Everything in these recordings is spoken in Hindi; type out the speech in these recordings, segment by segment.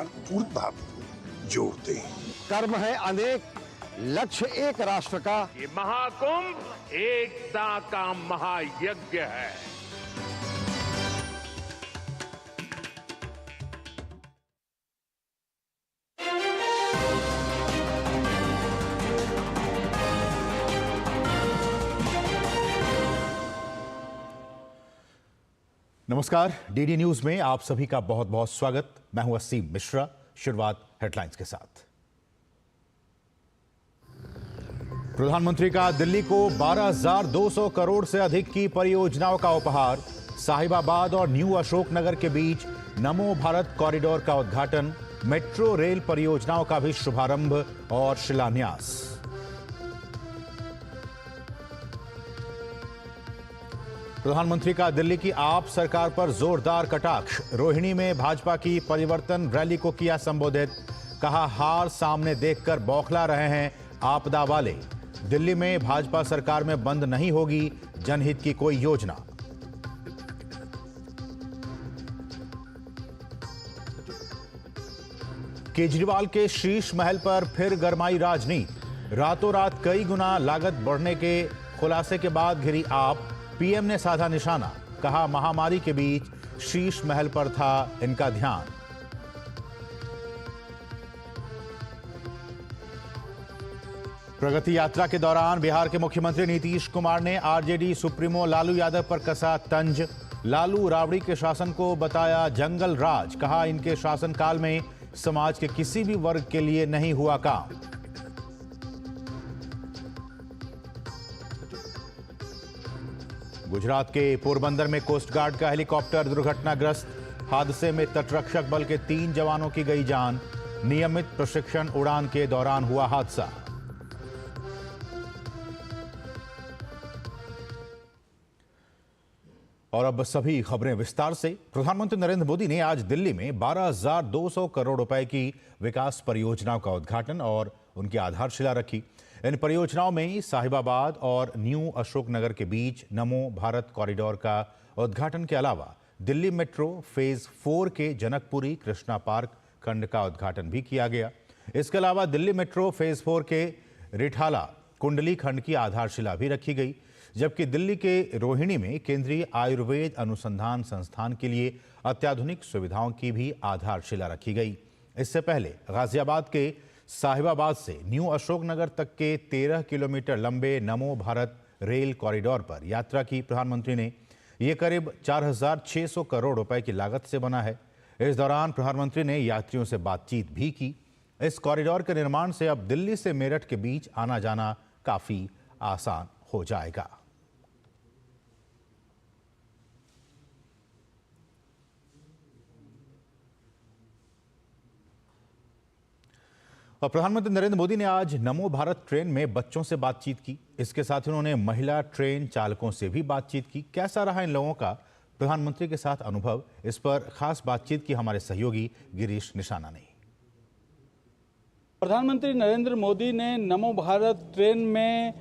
पूर्ण भाव को जोड़ते हैं। कर्म है अनेक, लक्ष्य एक राष्ट्र का। ये महाकुंभ एकता का महायज्ञ है। नमस्कार, डीडी न्यूज में आप सभी का बहुत बहुत स्वागत। मैं हूं असीम मिश्रा। शुरुआत हेडलाइंस के साथ। प्रधानमंत्री का दिल्ली को 12,200 करोड़ से अधिक की परियोजनाओं का उपहार। साहिबाबाद और न्यू अशोकनगर के बीच नमो भारत कॉरिडोर का उद्घाटन। मेट्रो रेल परियोजनाओं का भी शुभारंभ और शिलान्यास। प्रधानमंत्री का दिल्ली की आप सरकार पर जोरदार कटाक्ष। रोहिणी में भाजपा की परिवर्तन रैली को किया संबोधित। कहा, हार सामने देखकर बौखला रहे हैं आपदा वाले। दिल्ली में भाजपा सरकार में बंद नहीं होगी जनहित की कोई योजना। केजरीवाल के शीश महल पर फिर गरमाई राजनीति। रातों रात कई गुना लागत बढ़ने के खुलासे के बाद घिरी आप। पीएम ने साधा निशाना। कहा, महामारी के बीच शीश महल पर था इनका ध्यान। प्रगति यात्रा के दौरान बिहार के मुख्यमंत्री नीतीश कुमार ने आरजेडी सुप्रीमो लालू यादव पर कसा तंज। लालू राबड़ी के शासन को बताया जंगल राज। कहा, इनके शासनकाल में समाज के किसी भी वर्ग के लिए नहीं हुआ काम। गुजरात के पोरबंदर में कोस्ट गार्ड का हेलीकॉप्टर दुर्घटनाग्रस्त। हादसे में तटरक्षक बल के 3 जवानों की गई जान। नियमित प्रशिक्षण उड़ान के दौरान हुआ हादसा। और अब सभी खबरें विस्तार से। प्रधानमंत्री नरेंद्र मोदी ने आज दिल्ली में 12,200 करोड़ रुपए की विकास परियोजनाओं का उद्घाटन और उनकी आधारशिला रखी। इन परियोजनाओं में साहिबाबाद और न्यू अशोकनगर के बीच नमो भारत कॉरिडोर का उद्घाटन के अलावा दिल्ली मेट्रो फेज 4 के जनकपुरी कृष्णा पार्क खंड का उद्घाटन भी किया गया। इसके अलावा दिल्ली मेट्रो फेज 4 के रिठाला कुंडली खंड की आधारशिला भी रखी गई, जबकि दिल्ली के रोहिणी में केंद्रीय आयुर्वेद अनुसंधान संस्थान के लिए अत्याधुनिक सुविधाओं की भी आधारशिला रखी गई। इससे पहले गाजियाबाद के साहिबाबाद से न्यू अशोकनगर तक के 13 किलोमीटर लंबे नमो भारत रेल कॉरिडोर पर यात्रा की प्रधानमंत्री ने। यह करीब 4,600 करोड़ रुपए की लागत से बना है। इस दौरान प्रधानमंत्री ने यात्रियों से बातचीत भी की। इस कॉरिडोर के निर्माण से अब दिल्ली से मेरठ के बीच आना जाना काफी आसान हो जाएगा। और प्रधानमंत्री नरेंद्र मोदी ने आज नमो भारत ट्रेन में बच्चों से बातचीत की। इसके साथ ही उन्होंने महिला ट्रेन चालकों से भी बातचीत की। कैसा रहा इन लोगों का प्रधानमंत्री के साथ अनुभव, इस पर खास बातचीत की हमारे सहयोगी गिरीश निशाना ने। प्रधानमंत्री नरेंद्र मोदी ने नमो भारत ट्रेन में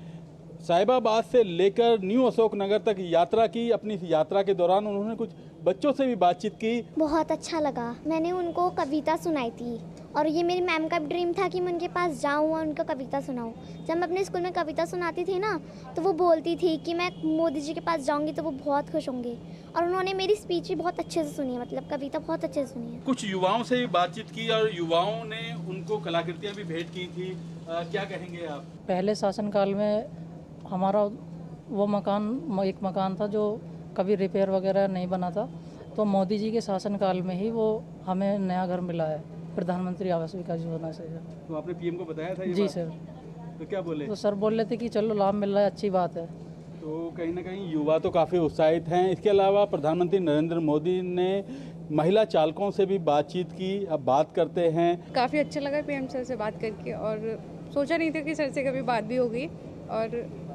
साहिबाबाद से लेकर न्यू अशोकनगर तक यात्रा की। अपनी इस यात्रा के दौरान उन्होंने कुछ बच्चों से भी बातचीत की। बहुत अच्छा लगा। मैंने उनको कविता सुनाई थी और ये मेरी मैम का ड्रीम था कि मैं उनके पास जाऊँ और उनको कविता सुनाऊँ। जब मैं अपने स्कूल में कविता सुनाती थी ना, तो वो बोलती थी कि मैं मोदी जी के पास जाऊँगी तो वो बहुत खुश होंगे। और उन्होंने मेरी स्पीच भी बहुत अच्छे से सुनी है, मतलब कविता बहुत अच्छे से सुनी है। कुछ युवाओं से भी बातचीत की और युवाओं ने उनको कलाकृतियाँ भी भेंट की थी। क्या कहेंगे आप? पहले शासनकाल में हमारा वो एक मकान था जो कभी रिपेयर वगैरह नहीं बना था, तो मोदी जी के शासनकाल में ही वो हमें नया घर मिला है, प्रधानमंत्री आवास विकास योजना से। तो आपने पीएम को बताया था ये जी बात? सर। तो क्या बोले? तो सर बोल रहे थे कि चलो लाभ मिल रहा है, अच्छी बात है। तो कहीं ना कहीं युवा तो काफ़ी उत्साहित हैं। इसके अलावा प्रधानमंत्री नरेंद्र मोदी ने महिला चालकों से भी बातचीत की। अब बात करते हैं। काफ़ी अच्छा लगा पीएम सर से बात करके, और सोचा नहीं था कि सर से कभी बात भी होगी, और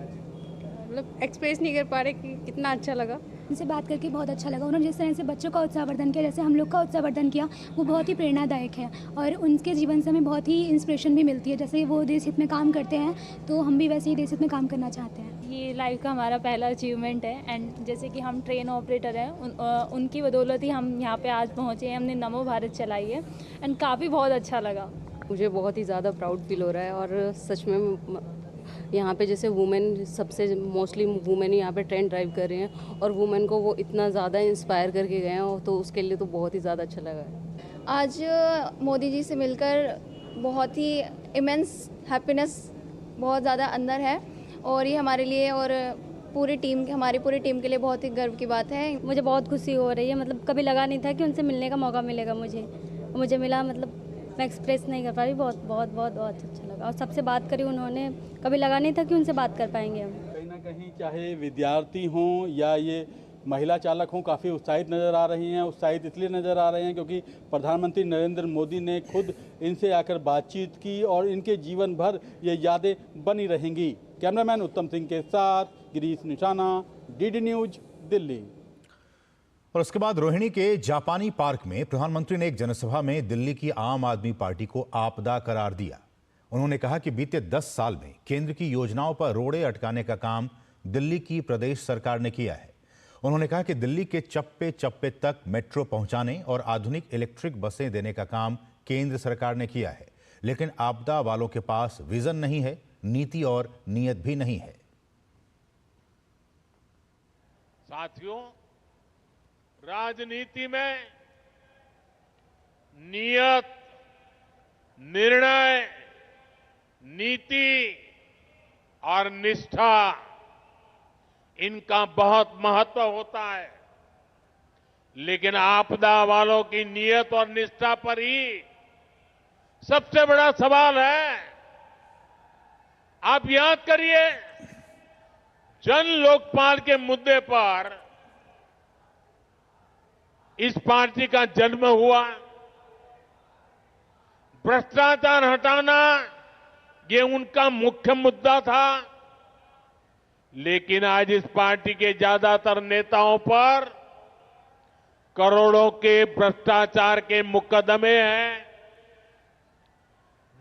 मतलब एक्सप्रेस नहीं कर पा रहे कि कितना अच्छा लगा। उनसे बात करके बहुत अच्छा लगा। उन्होंने जिस तरह से बच्चों का उत्साहवर्धन किया, जैसे हम लोग का उत्साहवर्धन किया, वो बहुत ही प्रेरणादायक है और उनके जीवन से हमें बहुत ही इंस्पिरेशन भी मिलती है। जैसे वो देश हित में काम करते हैं तो हम भी वैसे ही देश हित में काम करना चाहते हैं। ये लाइफ का हमारा पहला अचीवमेंट है एंड जैसे कि हम ट्रेन ऑपरेटर हैं उनकी बदौलत ही हम यहाँ पे आज पहुँचे हैं। हमने नमो भारत चलाई है एंड काफ़ी बहुत अच्छा लगा। मुझे बहुत ही ज़्यादा प्राउड फील हो रहा है और सच में यहाँ पे जैसे वुमेन सबसे मोस्टली वुमेन यहाँ पे ट्रेन ड्राइव कर रही हैं और वुमेन को वो इतना ज़्यादा इंस्पायर करके गए हैं तो उसके लिए तो बहुत ही ज़्यादा अच्छा लगा है। आज मोदी जी से मिलकर बहुत ही इमेंस हैप्पीनेस बहुत ज़्यादा अंदर है और ये हमारे लिए और हमारी पूरी टीम के लिए बहुत ही गर्व की बात है। मुझे बहुत खुशी हो रही है, मतलब कभी लगा नहीं था कि उनसे मिलने का मौका मिलेगा मुझे मिला, मतलब मैं एक्सप्रेस नहीं कर पा रही। बहुत बहुत बहुत बहुत अच्छा लगा और सबसे बात करी उन्होंने, कभी लगा नहीं था कि उनसे बात कर पाएंगे हम। कहीं ना कहीं चाहे विद्यार्थी हों या ये महिला चालक हों, काफ़ी उत्साहित नज़र आ रही हैं। उत्साहित इसलिए नज़र आ रहे हैं क्योंकि प्रधानमंत्री नरेंद्र मोदी ने खुद इनसे आकर बातचीत की और इनके जीवन भर ये यादें बनी रहेंगी। कैमरामैन उत्तम सिंह के साथ गिरीश निशाना, डीडी न्यूज, दिल्ली। और उसके बाद रोहिणी के जापानी पार्क में प्रधानमंत्री ने एक जनसभा में दिल्ली की आम आदमी पार्टी को आपदा करार दिया। उन्होंने कहा कि बीते 10 साल में केंद्र की योजनाओं पर रोड़े अटकाने का काम दिल्ली की प्रदेश सरकार ने किया है। उन्होंने कहा कि दिल्ली के चप्पे चप्पे तक मेट्रो पहुंचाने और आधुनिक इलेक्ट्रिक बसें देने का काम केंद्र सरकार ने किया है, लेकिन आपदा वालों के पास विजन नहीं है, नीति और नीयत भी नहीं है। साथियों, राजनीति में नियत, निर्णय, नीति और निष्ठा, इनका बहुत महत्व होता है, लेकिन आपदा वालों की नियत और निष्ठा पर ही सबसे बड़ा सवाल है। आप याद करिए, जन लोकपाल के मुद्दे पर इस पार्टी का जन्म हुआ। भ्रष्टाचार हटाना ये उनका मुख्य मुद्दा था, लेकिन आज इस पार्टी के ज्यादातर नेताओं पर करोड़ों के भ्रष्टाचार के मुकदमे हैं।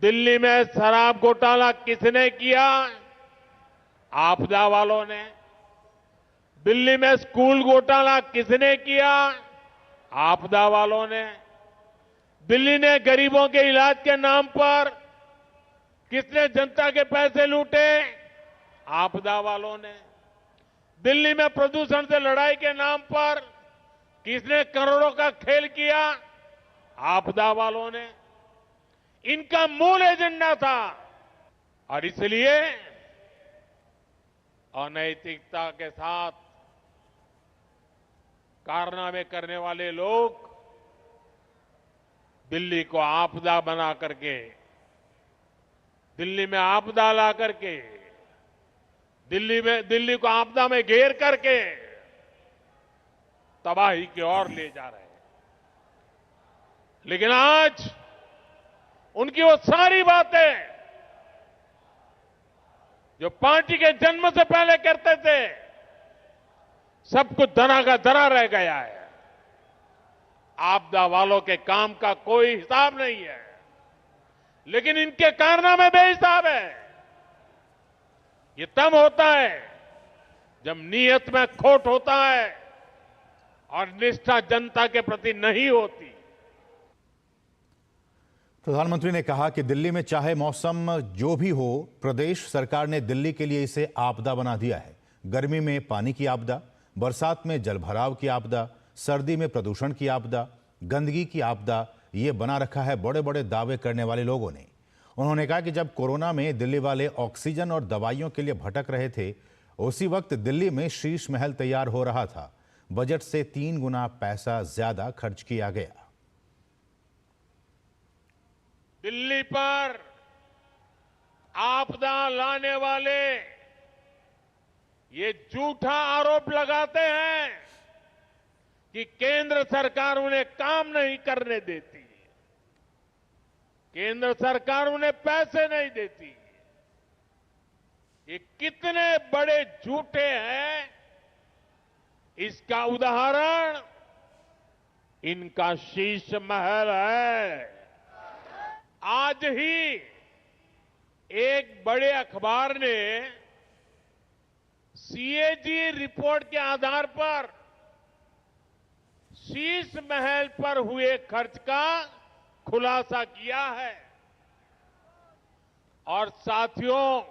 दिल्ली में शराब घोटाला किसने किया? आपदा वालों ने। दिल्ली में स्कूल घोटाला किसने किया? आपदा वालों ने। दिल्ली ने गरीबों के इलाज के नाम पर किसने जनता के पैसे लूटे? आपदा वालों ने। दिल्ली में प्रदूषण से लड़ाई के नाम पर किसने करोड़ों का खेल किया? आपदा वालों ने। इनका मूल एजेंडा था और इसलिए अनैतिकता के साथ कारनामे करने वाले लोग दिल्ली को आपदा बना करके, दिल्ली में आपदा ला करके, दिल्ली को आपदा में घेर करके तबाही की ओर ले जा रहे हैं। लेकिन आज उनकी वो सारी बातें जो पार्टी के जन्म से पहले करते थे, सब कुछ धरा का धरा रह गया है। आपदा वालों के काम का कोई हिसाब नहीं है, लेकिन इनके कारनामे बेहिसाब है। ये तब होता है जब नीयत में खोट होता है और निष्ठा जनता के प्रति नहीं होती। प्रधानमंत्री ने कहा कि दिल्ली में चाहे मौसम जो भी हो, प्रदेश सरकार ने दिल्ली के लिए इसे आपदा बना दिया है। गर्मी में पानी की आपदा, बरसात में जलभराव की आपदा, सर्दी में प्रदूषण की आपदा, गंदगी की आपदा, ये बना रखा है बड़े बड़े दावे करने वाले लोगों ने। उन्होंने कहा कि जब कोरोना में दिल्ली वाले ऑक्सीजन और दवाइयों के लिए भटक रहे थे, उसी वक्त दिल्ली में शीश महल तैयार हो रहा था। बजट से 3 गुना पैसा ज्यादा खर्च किया गया। दिल्ली पर आपदा लाने वाले ये झूठा आरोप लगाते हैं कि केंद्र सरकार उन्हें काम नहीं करने देती, केंद्र सरकार उन्हें पैसे नहीं देती। ये कितने बड़े झूठे हैं, इसका उदाहरण इनका शीश महल है। आज ही एक बड़े अखबार ने सीएजी रिपोर्ट के आधार पर शीश महल पर हुए खर्च का खुलासा किया है। और साथियों,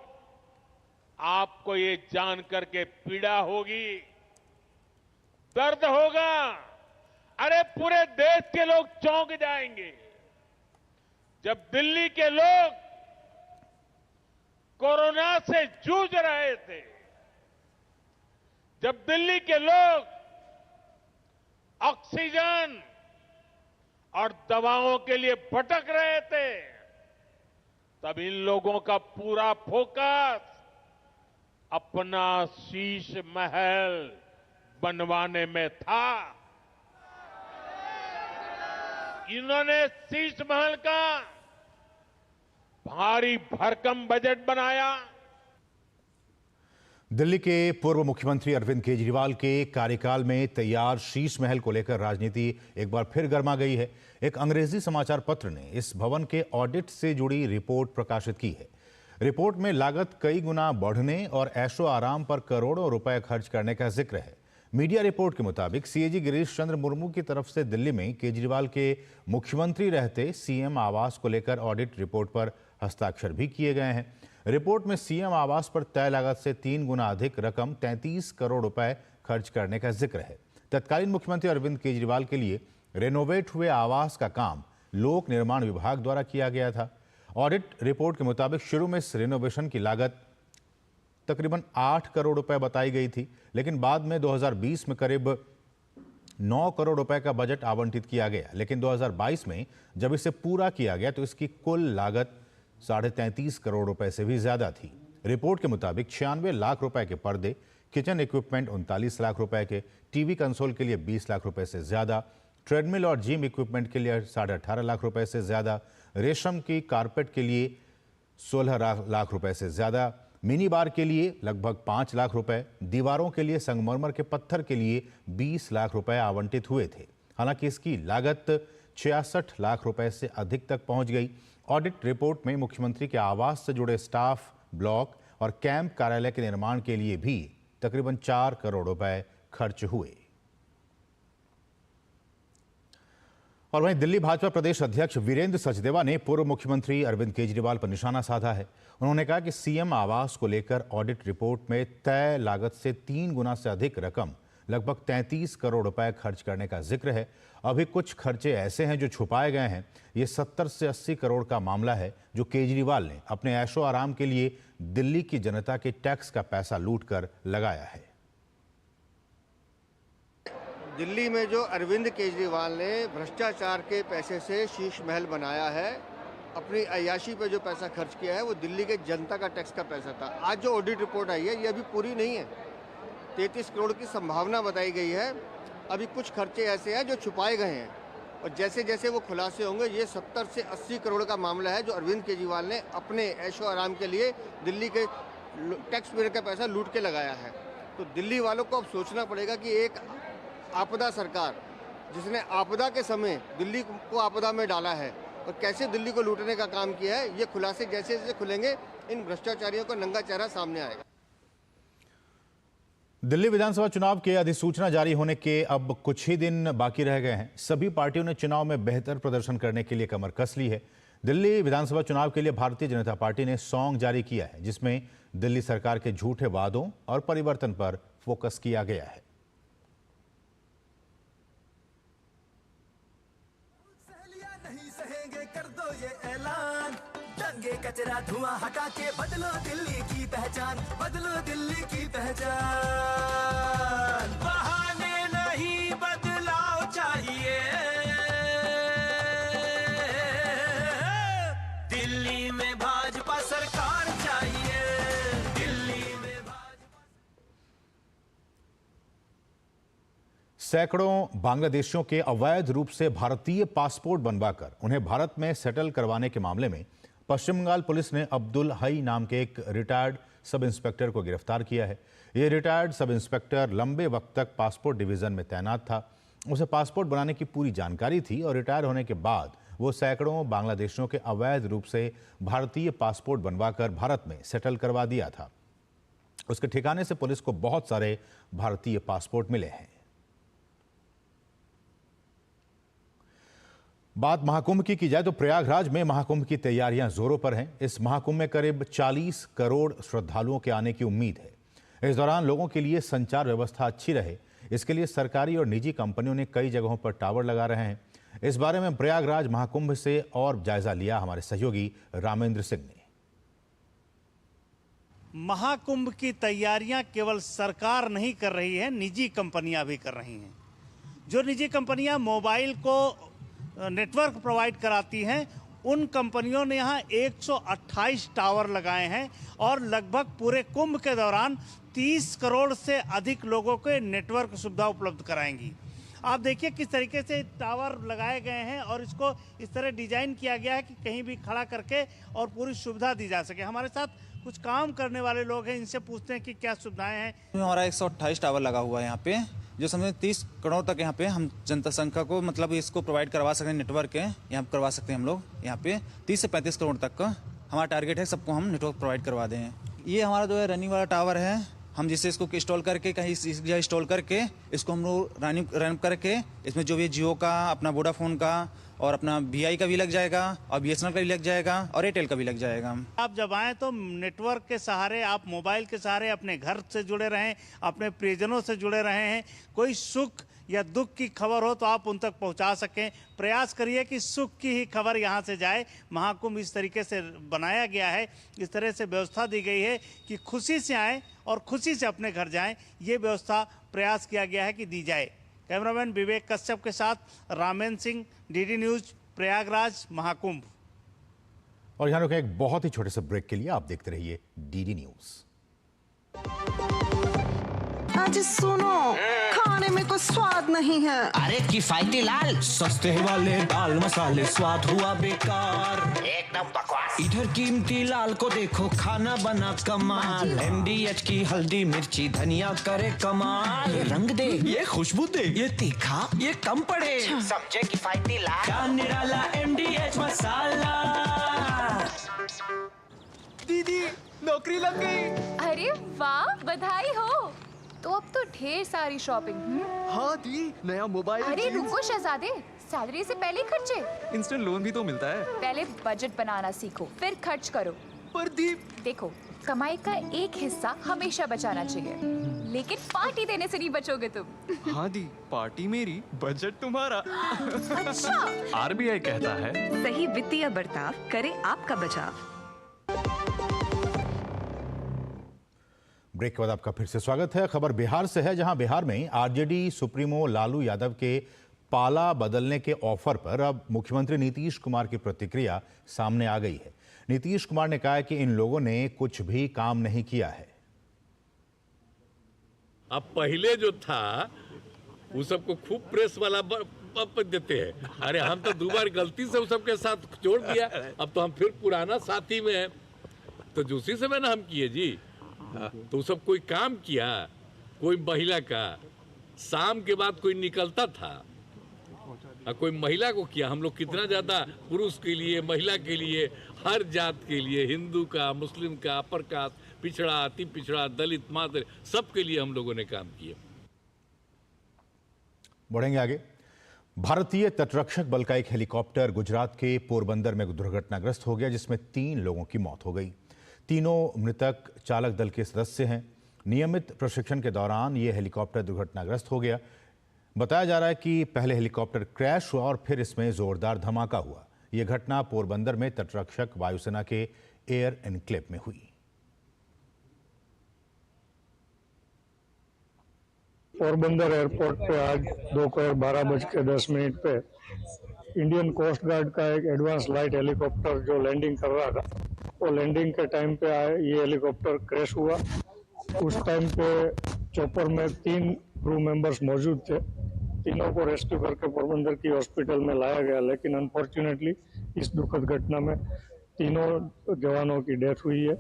आपको ये जानकर के पीड़ा होगी, दर्द होगा। अरे पूरे देश के लोग चौंक जाएंगे जब दिल्ली के लोग कोरोना से जूझ रहे थे, जब दिल्ली के लोग ऑक्सीजन और दवाओं के लिए भटक रहे थे, तब इन लोगों का पूरा फोकस अपना शीश महल बनवाने में था। इन्होंने शीश महल का भारी भरकम बजट बनाया। दिल्ली के पूर्व मुख्यमंत्री अरविंद केजरीवाल के कार्यकाल में तैयार शीश महल को लेकर राजनीति एक बार फिर गर्मा गई है। एक अंग्रेजी समाचार पत्र ने इस भवन के ऑडिट से जुड़ी रिपोर्ट प्रकाशित की है। रिपोर्ट में लागत कई गुना बढ़ने और ऐशो आराम पर करोड़ों रुपए खर्च करने का जिक्र है। मीडिया रिपोर्ट के मुताबिक सीएजी गिरीश चंद्र मुर्मू की तरफ से दिल्ली में केजरीवाल के मुख्यमंत्री रहते सीएम आवास को लेकर ऑडिट रिपोर्ट पर हस्ताक्षर भी किए गए हैं। रिपोर्ट में सीएम आवास पर तय लागत से 3 गुना अधिक रकम 33 करोड़ रुपए खर्च करने का जिक्र है। तत्कालीन मुख्यमंत्री अरविंद केजरीवाल के लिए रेनोवेट हुए आवास का काम लोक निर्माण विभाग द्वारा किया गया था। ऑडिट रिपोर्ट के मुताबिक शुरू में इस रेनोवेशन की लागत तकरीबन 8 करोड़ रुपए बताई गई थी, लेकिन बाद में 2020 में करीब 9 करोड़ रुपए का बजट आवंटित किया गया। लेकिन 2022 में जब इसे पूरा किया गया तो इसकी कुल लागत 33.5 करोड़ रुपए से भी ज्यादा थी। रिपोर्ट के मुताबिक 96 लाख रुपए के पर्दे, किचन इक्विपमेंट 39 लाख रुपए के, टीवी कंसोल के लिए 20 लाख रुपए से ज्यादा, ट्रेडमिल और जिम इक्विपमेंट के लिए 18.5 लाख रुपए से ज्यादा, रेशम की कारपेट के लिए 16 लाख रुपए से ज्यादा, मिनी बार के लिए लगभग 5 लाख रुपए, दीवारों के लिए संगमरमर के पत्थर के लिए 20 लाख रुपए आवंटित हुए थे। हालांकि इसकी लागत 66 लाख रुपए से अधिक तक पहुंच गई। ऑडिट रिपोर्ट में मुख्यमंत्री के आवास से जुड़े स्टाफ ब्लॉक और कैंप कार्यालय के निर्माण के लिए भी तकरीबन 4 करोड़ रुपए खर्च हुए। और वहीं दिल्ली भाजपा प्रदेश अध्यक्ष वीरेंद्र सचदेवा ने पूर्व मुख्यमंत्री अरविंद केजरीवाल पर निशाना साधा है। उन्होंने कहा कि सीएम आवास को लेकर ऑडिट रिपोर्ट में तय लागत से 3 गुना से अधिक रकम लगभग 33 करोड़ रुपए खर्च करने का जिक्र है। अभी कुछ खर्चे ऐसे हैं जो छुपाए गए हैं। ये 70 से 80 करोड़ का मामला है जो केजरीवाल ने अपने ऐशो आराम के लिए दिल्ली की जनता के टैक्स का पैसा लूटकर लगाया है। दिल्ली में जो अरविंद केजरीवाल ने भ्रष्टाचार के पैसे से शीश महल बनाया है, अपनी अय्याशी पे जो पैसा खर्च किया है वो दिल्ली के जनता का टैक्स का पैसा था। आज जो ऑडिट रिपोर्ट आई है ये अभी पूरी नहीं है। 33 करोड़ की संभावना बताई गई है। अभी कुछ खर्चे ऐसे हैं जो छुपाए गए हैं और जैसे जैसे वो खुलासे होंगे ये 70 से 80 करोड़ का मामला है जो अरविंद केजरीवाल ने अपने ऐशो आराम के लिए दिल्ली के टैक्स पेयर का पैसा लूट के लगाया है। तो दिल्ली वालों को अब सोचना पड़ेगा कि एक आपदा सरकार जिसने आपदा के समय दिल्ली को आपदा में डाला है और कैसे दिल्ली को लूटने का काम किया है, ये खुलासे जैसे जैसे खुलेंगे इन भ्रष्टाचारियों का नंगा चेहरा सामने आएगा। दिल्ली विधानसभा चुनाव के अधिसूचना जारी होने के अब कुछ ही दिन बाकी रह गए हैं। सभी पार्टियों ने चुनाव में बेहतर प्रदर्शन करने के लिए कमर कस ली है। दिल्ली विधानसभा चुनाव के लिए भारतीय जनता पार्टी ने सॉन्ग जारी किया है जिसमें दिल्ली सरकार के झूठे वादों और परिवर्तन पर फोकस किया गया है। कर दो ये ऐलान, दंगे कचरा धुआं हटा के बदलो दिल्ली की पहचान, बदलो दिल्ली की पहचान। बहाने नहीं बदलाव चाहिए, दिल्ली में भाजपा सरकार चाहिए, दिल्ली में भाजपा। सैकड़ों बांग्लादेशियों के अवैध रूप से भारतीय पासपोर्ट बनवाकर उन्हें भारत में सेटल करवाने के मामले में पश्चिम बंगाल पुलिस ने अब्दुल हई नाम के एक रिटायर्ड सब इंस्पेक्टर को गिरफ्तार किया है। यह रिटायर्ड सब इंस्पेक्टर लंबे वक्त तक पासपोर्ट डिवीजन में तैनात था। उसे पासपोर्ट बनाने की पूरी जानकारी थी और रिटायर होने के बाद वो सैकड़ों बांग्लादेशियों के अवैध रूप से भारतीय पासपोर्ट बनवाकर भारत में सेटल करवा दिया था। उसके ठिकाने से पुलिस को बहुत सारे भारतीय पासपोर्ट मिले हैं। बात महाकुंभ की जाए तो प्रयागराज में महाकुंभ की तैयारियां जोरों पर हैं। इस महाकुंभ में करीब 40 करोड़ श्रद्धालुओं के आने की उम्मीद है। इस दौरान लोगों के लिए संचार व्यवस्था अच्छी रहे, इसके लिए सरकारी और निजी कंपनियों ने कई जगहों पर टावर लगा रहे हैं। इस बारे में प्रयागराज महाकुंभ से और जायजा लिया हमारे सहयोगी रामेंद्र सिंह ने। महाकुंभ की तैयारियां केवल सरकार नहीं कर रही है, निजी कंपनियां भी कर रही हैं। जो निजी कंपनियां मोबाइल को नेटवर्क प्रोवाइड कराती हैं, उन कंपनियों ने यहाँ 128 टावर लगाए हैं और लगभग पूरे कुंभ के दौरान 30 करोड़ से अधिक लोगों को नेटवर्क सुविधा उपलब्ध कराएंगी। आप देखिए किस तरीके से टावर लगाए गए हैं और इसको इस तरह डिजाइन किया गया है कि कहीं भी खड़ा करके और पूरी सुविधा दी जा सके। हमारे साथ कुछ काम करने वाले लोग हैं, इनसे पूछते हैं कि क्या सुविधाएं हैं। हमारा 128 टावर लगा हुआ है यहाँ पे, जो समझे 30 करोड़ तक यहाँ पे हम जनता संख्या को मतलब इसको प्रोवाइड करवा सकते हैं। नेटवर्क है यहाँ करवा सकते हैं हम लोग। यहाँ पे 30 से 35 करोड़ तक का हमारा टारगेट है, सबको हम नेटवर्क प्रोवाइड करवा दें। ये हमारा जो है रनिंग वाला टावर है, हम जिससे इसको इंस्टॉल करके कहीं इंस्टॉल करके इसको हम लोग रन करके इसमें जो भी जियो का, अपना वोडाफोन का और अपना VI का भी लग जाएगा और BSNL का भी लग जाएगा और एयरटेल का भी लग जाएगा। आप जब आएँ तो नेटवर्क के सहारे, आप मोबाइल के सहारे अपने घर से जुड़े रहें, अपने प्रियजनों से जुड़े रहे हैं। कोई सुख या दुख की खबर हो तो आप उन तक पहुंचा सकें। प्रयास करिए कि सुख की ही खबर यहां से जाए। महाकुंभ इस तरीके से बनाया गया है, इस तरह से व्यवस्था दी गई है कि खुशी से आएँ और खुशी से अपने घर जाएं। ये व्यवस्था प्रयास किया गया है कि दी जाए। कैमरामैन विवेक कश्यप के साथ रामेंद्र सिंह, DD न्यूज, प्रयागराज महाकुंभ। और यहाँ रुके एक बहुत ही छोटे से ब्रेक के लिए। आप देखते रहिए DD न्यूज। आज सुनो, खाने में कोई स्वाद नहीं है। अरे किफायती लाल, सस्ते वाले दाल मसाले, स्वाद हुआ बेकार, एकदम बकवास। इधर कीमती लाल को देखो, खाना बना कमाल। MDH की हल्दी मिर्ची धनिया करे कमाल। ये रंग दे, ये खुशबू दे, ये तीखा, ये कम पड़े। समझे किफायती लाल, क्या निराला MDH मसाला। दीदी नौकरी लग गई। अरे वाह, बधाई हो। तो अब तो ढेर सारी शॉपिंग। हाँ दी, नया मोबाइल। अरे रुको शहजादे, सैलरी से पहले खर्चे। इंस्टेंट लोन भी तो मिलता है। पहले बजट बनाना सीखो, फिर खर्च करो। पर दी, देखो, कमाई का एक हिस्सा हमेशा बचाना चाहिए, लेकिन पार्टी देने से नहीं बचोगे तुम। हाँ दी, पार्टी मेरी, बजट तुम्हारा। अच्छा। RBI कहता है, सही वित्तीय बर्ताव करे आपका बचाव। ब्रेक के बाद आपका फिर से स्वागत है। खबर बिहार से है, जहां बिहार में RJD सुप्रीमो लालू यादव के पाला बदलने के ऑफर पर अब मुख्यमंत्री नीतीश कुमार की प्रतिक्रिया सामने आ गई है। नीतीश कुमार ने कहा है कि इन लोगों ने कुछ भी काम नहीं किया है। अब पहले जो था वो सबको खूब प्रेस वाला देते हैं। अरे हम तो 2 बार गलती से उस सबके साथ जोड़ दिया, अब तो हम फिर पुराना साथी में है। तो दूसरी समय ना हम किए जी, तो सब कोई काम किया, कोई महिला का शाम के बाद कोई निकलता था और कोई महिला को किया। हम लोग कितना ज्यादा पुरुष के लिए, महिला के लिए, हर जात के लिए, हिंदू का, मुस्लिम का, अपर कास्ट, पिछड़ा, अति पिछड़ा, दलित, मादर, सबके लिए हम लोगों ने काम किया। बढ़ेंगे आगे। भारतीय तटरक्षक बल का एक हेलीकॉप्टर गुजरात के पोरबंदर में दुर्घटनाग्रस्त हो गया, जिसमें 3 लोगों की मौत हो गई। तीनों मृतक चालक दल के सदस्य हैं। नियमित प्रशिक्षण के दौरान यह हेलीकॉप्टर दुर्घटनाग्रस्त हो गया। बताया जा रहा है कि पहले हेलीकॉप्टर क्रैश हुआ और फिर इसमें जोरदार धमाका हुआ। यह घटना पोरबंदर में तटरक्षक वायुसेना के एयर एनक्लेव में हुई। पोरबंदर एयरपोर्ट पे आज दोपहर 12:10 पे इंडियन कोस्ट गार्ड का एक एडवांस लाइट हेलीकॉप्टर जो लैंडिंग कर रहा था, वो लैंडिंग के टाइम पे ये हेलीकॉप्टर क्रैश हुआ। उस टाइम पे चॉपर में 3 क्रू मेंबर्स मौजूद थे। तीनों को रेस्क्यू करके पोरबंदर की हॉस्पिटल में लाया गया, लेकिन अनफॉर्चुनेटली इस दुखद घटना में तीनों जवानों की डेथ हुई है।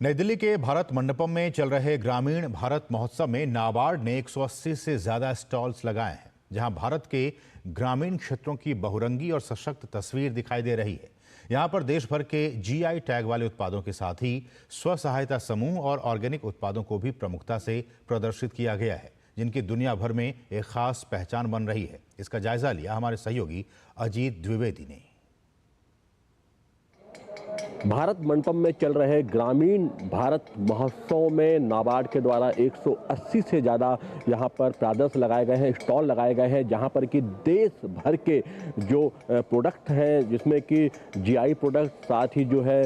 नई दिल्ली के भारत मंडपम में चल रहे ग्रामीण भारत महोत्सव में नाबार्ड ने 180 से ज्यादा स्टॉल्स लगाए हैं। जहां भारत के ग्रामीण क्षेत्रों की बहुरंगी और सशक्त तस्वीर दिखाई दे रही है। यहां पर देश भर के जीआई टैग वाले उत्पादों के साथ ही स्व सहायता समूह और ऑर्गेनिक उत्पादों को भी प्रमुखता से प्रदर्शित किया गया है, जिनकी दुनिया भर में एक खास पहचान बन रही है। इसका जायजा लिया हमारे सहयोगी अजीत द्विवेदी ने। भारत मंडपम में चल रहे ग्रामीण भारत महोत्सव में नाबार्ड के द्वारा 180 से ज़्यादा यहाँ पर प्रदर्शन लगाए गए हैं, स्टॉल लगाए गए हैं, जहाँ पर कि देश भर के जो प्रोडक्ट हैं, जिसमें कि जीआई प्रोडक्ट, साथ ही जो है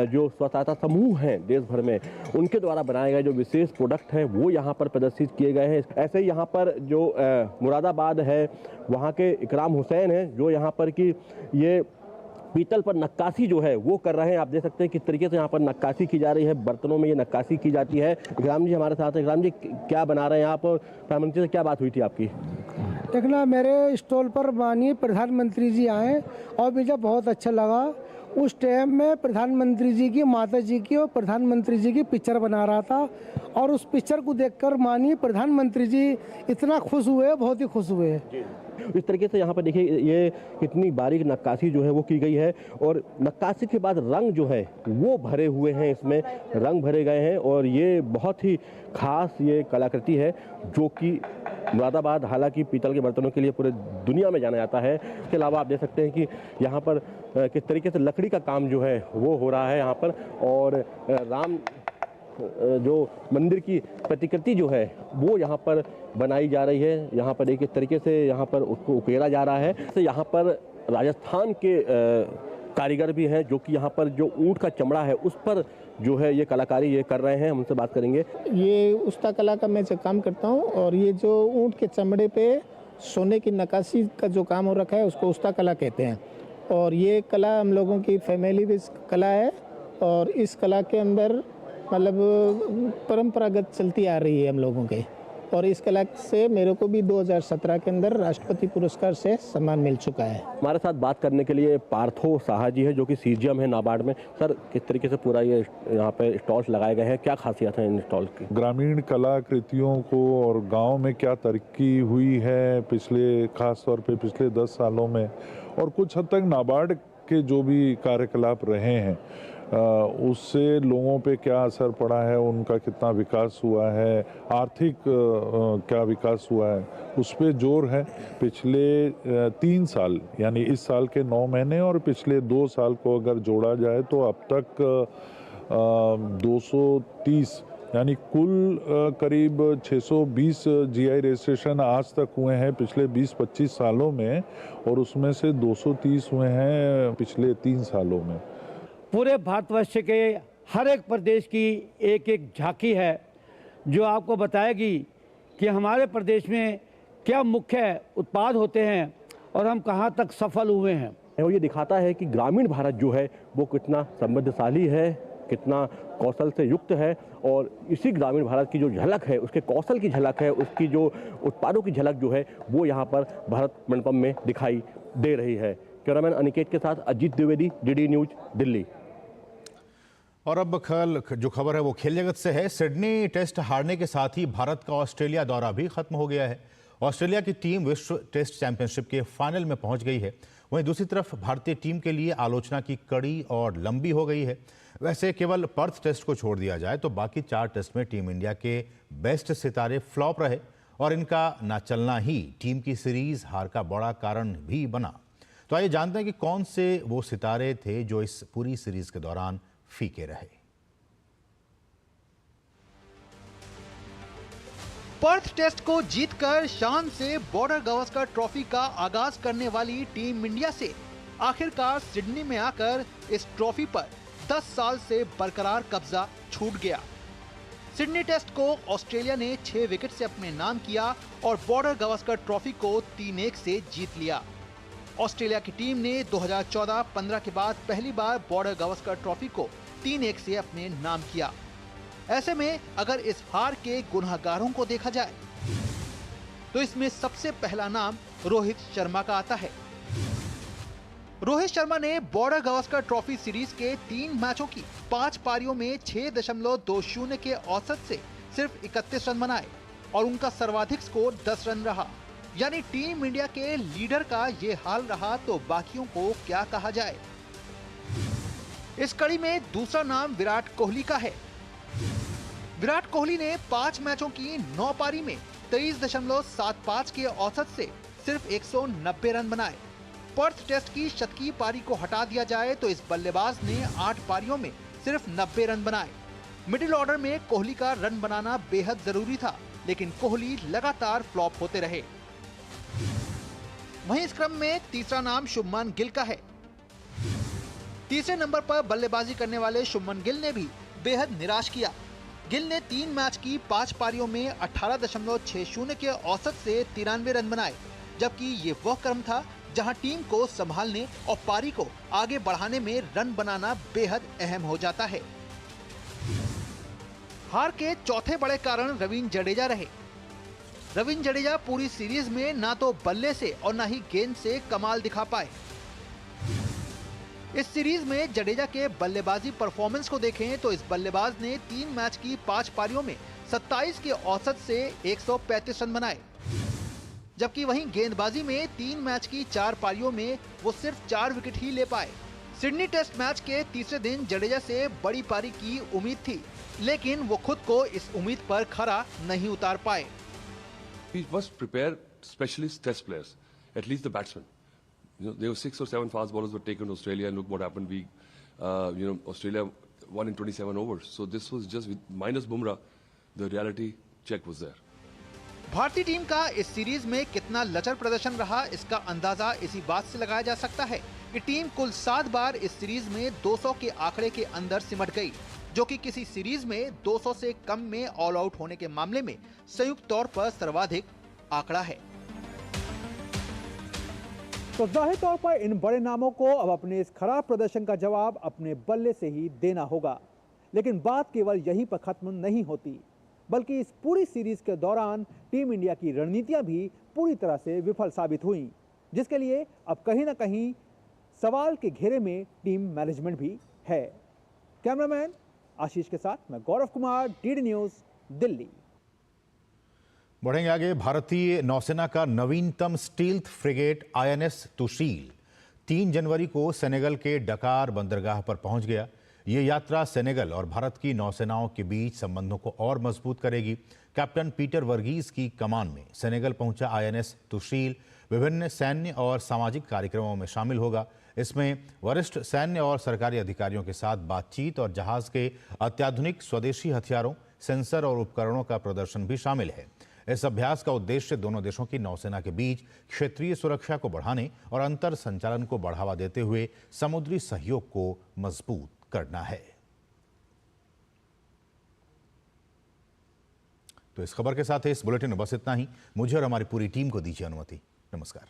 जो स्व सहायता समूह हैं देश भर में, उनके द्वारा बनाए गए जो विशेष प्रोडक्ट हैं वो यहाँ पर प्रदर्शित किए गए हैं। ऐसे ही यहाँ पर जो मुरादाबाद है, वहाँ के इकराम हुसैन हैं, जो यहाँ पर कि ये पीतल पर नक्काशी जो है वो कर रहे हैं। आप देख सकते हैं किस तरीके से यहाँ पर नक्काशी की जा रही है, बर्तनों में ये नक्काशी की जाती है। इकराम जी हमारे साथ हैं। इकराम जी, क्या बना रहे हैं आप? प्रधानमंत्री से क्या बात हुई थी आपकी? देखना, मेरे स्टॉल पर माननीय प्रधानमंत्री जी आए और मुझे बहुत अच्छा लगा। उस टाइम में प्रधानमंत्री जी की, माता जी की और प्रधानमंत्री जी की पिक्चर बना रहा था और उस पिक्चर को देखकर माननीय प्रधानमंत्री जी इतना खुश हुए, बहुत ही खुश हुए। इस तरीके से यहाँ पर देखिए ये कितनी बारीक नक्काशी जो है वो की गई है और नक्काशी के बाद रंग जो है वो भरे हुए हैं, इसमें रंग भरे गए हैं और ये बहुत ही खास ये कलाकृति है जो कि मुरादाबाद हालांकि पीतल के बर्तनों के लिए पूरे दुनिया में जाना जाता है। इसके अलावा आप देख सकते हैं कि यहाँ पर किस तरीके से लकड़ी का काम जो है वो हो रहा है यहाँ पर, और राम जो मंदिर की प्रतिकृति जो है वो यहाँ पर बनाई जा रही है। यहाँ पर एक तरीके से यहाँ पर उसको उकेरा जा रहा है। तो यहाँ पर राजस्थान के कारीगर भी हैं जो कि यहाँ पर जो ऊँट का चमड़ा है उस पर जो है ये कलाकारी ये कर रहे हैं। हम उनसे बात करेंगे। ये उस्ता कला का मैं काम करता हूँ और ये जो ऊँट के चमड़े पे सोने की नक्काशी का जो काम हो रखा है उसको उस्ता कला कहते हैं। और ये कला हम लोगों की फैमिली बेस्ड कला है और इस कला के अंदर मतलब परंपरागत चलती आ रही है हम लोगों के। और इस कला से मेरे को भी 2017 के अंदर राष्ट्रपति पुरस्कार से सम्मान मिल चुका है। हमारे साथ बात करने के लिए पार्थो साहा जी है जो कि सीजीएम है नाबार्ड में। सर, किस तरीके से पूरा ये यहाँ पे स्टॉल्स लगाए गए हैं, क्या खासियत है इन स्टॉल की? ग्रामीण कलाकृतियों को और गांव में क्या तरक्की हुई है पिछले, खास तौर पे पिछले 10 सालों में, और कुछ हद तक नाबार्ड के जो भी कार्यकलाप रहे हैं उससे लोगों पे क्या असर पड़ा है, उनका कितना विकास हुआ है, आर्थिक क्या विकास हुआ है, उस पर जोर है। पिछले 3 साल यानी इस साल के 9 महीने और पिछले 2 साल को अगर जोड़ा जाए तो अब तक 230 यानी कुल करीब 620 जीआई रजिस्ट्रेशन आज तक हुए हैं पिछले 20-25 सालों में, और उसमें से 230 हुए हैं पिछले 3 सालों में। पूरे भारतवर्ष के हर एक प्रदेश की एक एक झांकी है जो आपको बताएगी कि हमारे प्रदेश में क्या मुख्य उत्पाद होते हैं और हम कहां तक सफल हुए हैं। और ये दिखाता है कि ग्रामीण भारत जो है वो कितना समृद्धशाली है, कितना कौशल से युक्त है, और इसी ग्रामीण भारत की जो झलक है, उसके कौशल की झलक है, उसकी जो उत्पादों की झलक जो है वो यहाँ पर भारत मंडपम में दिखाई दे रही है। कैमरामैन अनिकेत के साथ अजीत द्विवेदी, डीडी न्यूज, दिल्ली। और अब जो खबर है वो खेल जगत से है। सिडनी टेस्ट हारने के साथ ही भारत का ऑस्ट्रेलिया दौरा भी खत्म हो गया है। ऑस्ट्रेलिया की टीम विश्व टेस्ट चैंपियनशिप के फाइनल में पहुंच गई है। वहीं दूसरी तरफ भारतीय टीम के लिए आलोचना की कड़ी और लंबी हो गई है। वैसे केवल पर्थ टेस्ट को छोड़ दिया जाए तो बाकी 4 टेस्ट में टीम इंडिया के बेस्ट सितारे फ्लॉप रहे और इनका ना चलना ही टीम की सीरीज हार का बड़ा कारण भी बना। तो आइए जानते हैं कि कौन से वो सितारे थे जो इस पूरी सीरीज के दौरान फीके रहे। पर्थ टेस्ट को जीतकर शान से बॉर्डर गावस्कर ट्रॉफी का आगाज करने वाली टीम इंडिया से आखिरकार सिडनी में आकर इस ट्रॉफी पर 10 साल से बरकरार कब्जा छूट गया। सिडनी टेस्ट को ऑस्ट्रेलिया ने 6 विकेट से अपने नाम किया और बॉर्डर गावस्कर ट्रॉफी को 3-1 से जीत लिया। ऑस्ट्रेलिया की टीम ने 2014-15 के बाद पहली बार बॉर्डर गावस्कर ट्रॉफी को 3-1 से अपने नाम किया। ऐसे में अगर इस हार के गुनहगारों को देखा जाए तो इसमें सबसे पहला नाम रोहित शर्मा का आता है। रोहित शर्मा ने बॉर्डर गावस्कर ट्रॉफी सीरीज के 3 मैचों की 5 पारियों में 6.20 के औसत से सिर्फ 31 रन बनाए और उनका सर्वाधिक स्कोर 10 रन रहा। यानी टीम इंडिया के लीडर का ये हाल रहा तो बाकियों को क्या कहा जाए। इस कड़ी में दूसरा नाम विराट कोहली का है। विराट कोहली ने 5 मैचों की 9 पारी में 23.75 के औसत से सिर्फ 190 रन बनाए। पर्थ टेस्ट की शतकीय पारी को हटा दिया जाए तो इस बल्लेबाज ने 8 पारियों में सिर्फ 90 रन बनाए। मिडिल ऑर्डर में कोहली का रन बनाना बेहद जरूरी था, लेकिन कोहली लगातार फ्लॉप होते रहे। वहीं इस क्रम में तीसरा नाम शुभमन गिल का है। तीसरे नंबर पर बल्लेबाजी करने वाले शुभमन गिल ने भी बेहद निराश किया। गिल ने 3 मैच की 5 पारियों में 18.60 के औसत से 93 रन बनाए, जबकि ये वह क्रम था जहां टीम को संभालने और पारी को आगे बढ़ाने में रन बनाना बेहद अहम हो जाता है। हार के चौथे बड़े कारण रवींद्र जडेजा रहे। रवींद्र जडेजा पूरी सीरीज में ना तो बल्ले से और ना ही गेंद से कमाल दिखा पाए। इस सीरीज में जडेजा के बल्लेबाजी परफॉर्मेंस को देखें तो इस बल्लेबाज ने 3 मैच की 5 पारियों में 27 के औसत से 135 रन बनाए, जबकि वहीं गेंदबाजी में 3 मैच की 4 पारियों में वो सिर्फ 4 विकेट ही ले पाए। सिडनी टेस्ट मैच के तीसरे दिन जडेजा से बड़ी पारी की उम्मीद थी, लेकिन वो खुद को इस उम्मीद पर खरा नहीं उतार पाए। We must prepare specialist test players, at least the batsmen. There were 6 or 7 fast bowlers were taken to Australia, and look what happened. Australia won in 27 overs. So this was just with minus Bumrah, the reality check was there. भारतीय टीम का इस सीरीज में कितना लचर प्रदर्शन रहा, इसका अंदाजा इसी बात से लगाया जा सकता है कि टीम कुल 7 बार इस सीरीज में 200 के आंकड़े के अंदर सिमट गई, जो कि किसी सीरीज में 200 से कम में ऑल आउट होने के मामले में संयुक्त तौर पर सर्वाधिक आंकड़ा है। तो जाहिर तौर पर इन बड़े नामों को अब अपने इस खराब प्रदर्शन का जवाब अपने बल्ले से ही देना होगा। लेकिन बात केवल यहीं पर खत्म नहीं होती, बल्कि इस पूरी सीरीज के दौरान टीम इंडिया की रणनीतियां भी पूरी तरह से विफल साबित हुई, जिसके लिए अब कहीं ना कहीं सवाल के घेरे में टीम मैनेजमेंट भी है। कैमरामैन आशीष के साथ मैं गौरव कुमार, डीडी न्यूज, दिल्ली। बढ़ेंगे आगे। भारतीय नौसेना का नवीनतम स्टील्थ फ्रिगेट INS तुशील 3 जनवरी को सेनेगल के डकार बंदरगाह पर पहुंच गया। ये यात्रा सेनेगल और भारत की नौसेनाओं के बीच संबंधों को और मजबूत करेगी। कैप्टन पीटर वर्गीस की कमान में सेनेगल पहुंचा INS तुशील विभिन्न सैन्य और सामाजिक कार्यक्रमों में शामिल होगा। इसमें वरिष्ठ सैन्य और सरकारी अधिकारियों के साथ बातचीत और जहाज के अत्याधुनिक स्वदेशी हथियारों, सेंसर और उपकरणों का प्रदर्शन भी शामिल है। इस अभ्यास का उद्देश्य दोनों देशों की नौसेना के बीच क्षेत्रीय सुरक्षा को बढ़ाने और अंतर संचालन को बढ़ावा देते हुए समुद्री सहयोग को मजबूत करना है। तो इस खबर के साथ इस बुलेटिन में बस इतना ही। मुझे और हमारी पूरी टीम को दीजिए अनुमति। नमस्कार।